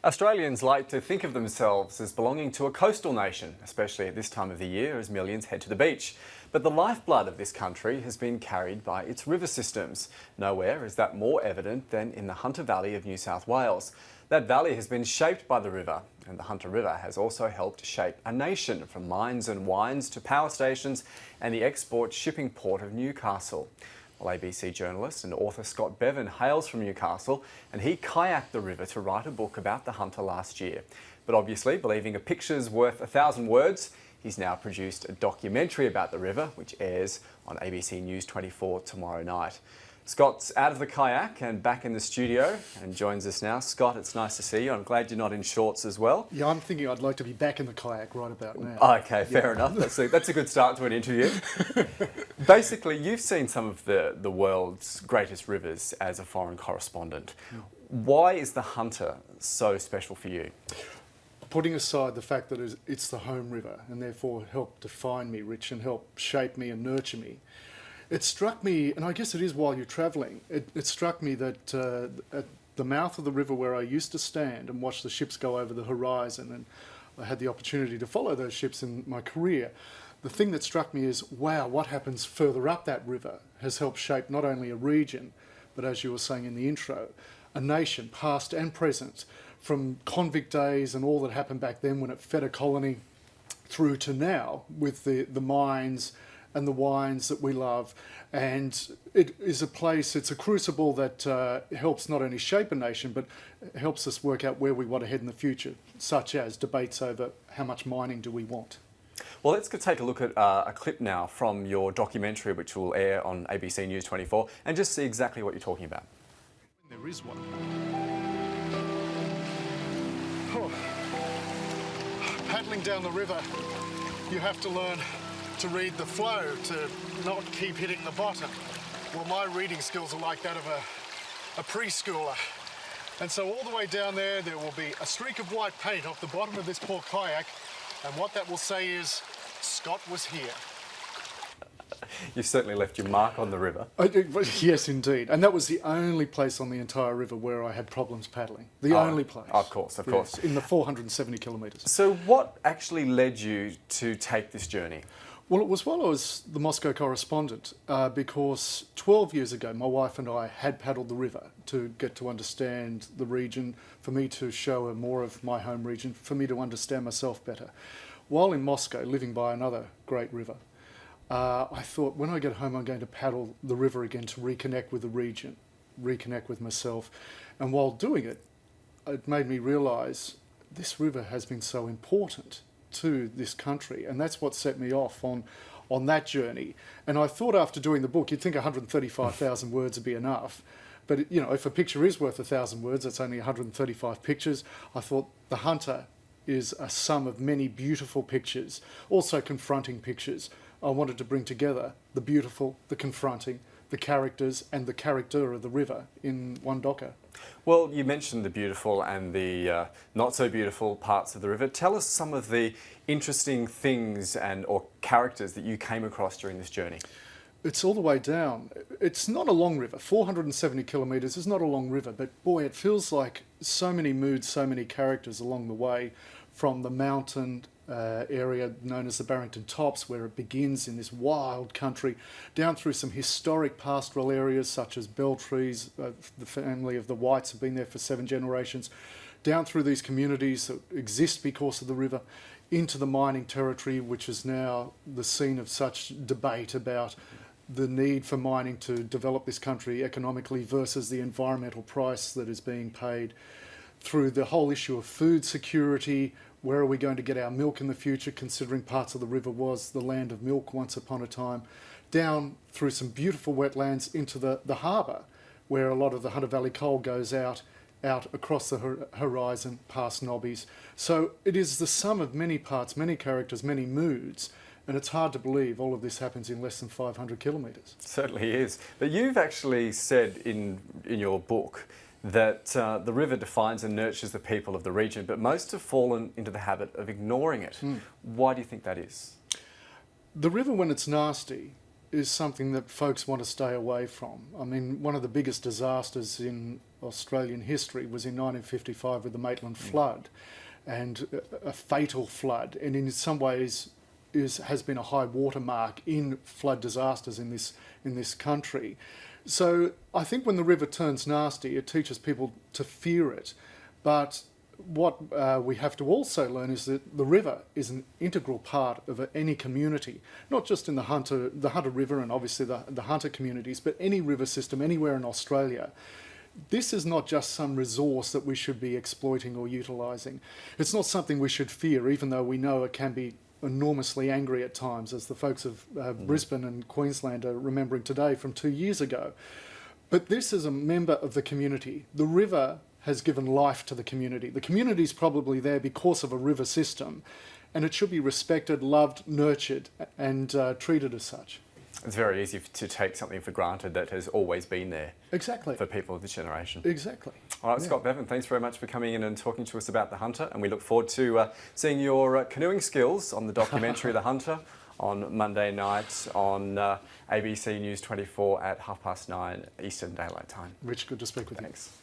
Australians like to think of themselves as belonging to a coastal nation, especially at this time of the year as millions head to the beach. But the lifeblood of this country has been carried by its river systems. Nowhere is that more evident than in the Hunter Valley of New South Wales. That valley has been shaped by the river, and the Hunter River has also helped shape a nation, from mines and wines to power stations and the export shipping port of Newcastle. Well, ABC journalist and author Scott Bevan hails from Newcastle, and he kayaked the river to write a book about the Hunter last year. But obviously, believing a picture's worth 1,000 words, he's now produced a documentary about the river, which airs on ABC News 24 tomorrow night. Scott's out of the kayak and back in the studio and joins us now. Scott, it's nice to see you. I'm glad you're not in shorts as well. Yeah, I'm thinking I'd like to be back in the kayak right about now. Okay, fair enough. That's a good start to an interview. Basically, you've seen some of the world's greatest rivers as a foreign correspondent. Why is the Hunter so special for you? Putting aside the fact that it's the home river and therefore helped define me, Rich, and help shape me and nurture me, it struck me, and I guess it is while you're travelling, it struck me that at the mouth of the river where I used to stand and watch the ships go over the horizon, and I had the opportunity to follow those ships in my career, the thing that struck me is, wow, what happens further up that river has helped shape not only a region, but as you were saying in the intro, a nation, past and present, from convict days and all that happened back then when it fed a colony, through to now with the mines and the wines that we love. And it is a place, it's a crucible that helps not only shape a nation, but helps us work out where we want to head in the future, such as debates over how much mining do we want. Well, let's go take a look at a clip now from your documentary, which will air on ABC News 24, and just see exactly what you're talking about. There is one. Oh. Paddling down the river, you have to learn to read the flow, to not keep hitting the bottom. Well, my reading skills are like that of a preschooler. And so all the way down there will be a streak of white paint off the bottom of this poor kayak, and what that will say is, Scott was here. You've certainly left your mark on the river. Yes, indeed. And that was the only place on the entire river where I had problems paddling. The only place. Of course. Yes, in the 470 kilometres. So what actually led you to take this journey? Well, it was while I was the Moscow correspondent, because 12 years ago, my wife and I had paddled the river to get to understand the region, for me to show her more of my home region, for me to understand myself better. While in Moscow, living by another great river, I thought, when I get home, I'm going to paddle the river again to reconnect with the region, reconnect with myself. And while doing it, it made me realise this river has been so important to this country, and that's what set me off on that journey. And I thought, after doing the book, you'd think 135,000 words would be enough, but you know, if a picture is worth 1,000 words, it's only 135 pictures. I thought the Hunter is a sum of many beautiful pictures, also confronting pictures. I wanted to bring together the beautiful, the confronting, the characters and the character of the river in one docker. Well, you mentioned the beautiful and the not so beautiful parts of the river. Tell us some of the interesting things or characters that you came across during this journey. It's all the way down. It's not a long river. 470 kilometres is not a long river, but boy, it feels like so many moods, so many characters along the way, from the mountain area known as the Barrington Tops, where it begins in this wild country, down through some historic pastoral areas such as Beltrees, the family of the Whites have been there for 7 generations, down through these communities that exist because of the river, into the mining territory, which is now the scene of such debate about the need for mining to develop this country economically versus the environmental price that is being paid, through the whole issue of food security. Where are we going to get our milk in the future, considering parts of the river was the land of milk once upon a time, down through some beautiful wetlands into the harbour, where a lot of the Hunter Valley coal goes out across the horizon past Nobbies. So it is the sum of many parts, many characters, many moods, and it's hard to believe all of this happens in less than 500 kilometres. It certainly is. But you've actually said in your book that the river defines and nurtures the people of the region, but most have fallen into the habit of ignoring it. Why do you think that is? The river, when it's nasty, is something that folks want to stay away from. I mean, one of the biggest disasters in Australian history was in 1955 with the Maitland flood, and a fatal flood, and in some ways has been a high watermark in flood disasters in this country. So I think when the river turns nasty, it teaches people to fear it. But what we have to also learn is that the river is an integral part of any community, not just in the Hunter River and obviously the Hunter communities, but any river system anywhere in Australia. This is not just some resource that we should be exploiting or utilising. It's not something we should fear, even though we know it can be enormously angry at times, as the folks of Brisbane and Queensland are remembering today from 2 years ago. But this is a member of the community. The river has given life to the community. The community is probably there because of a river system, and it should be respected, loved, nurtured, and treated as such. It's very easy to take something for granted that has always been there. Exactly. For people of this generation. Exactly. All right, Scott, Bevan, thanks very much for coming in and talking to us about the Hunter, and we look forward to seeing your canoeing skills on the documentary The Hunter on Monday night on ABC News 24 at 9:30 Eastern Daylight Time. Rich, good to speak with you. Thanks.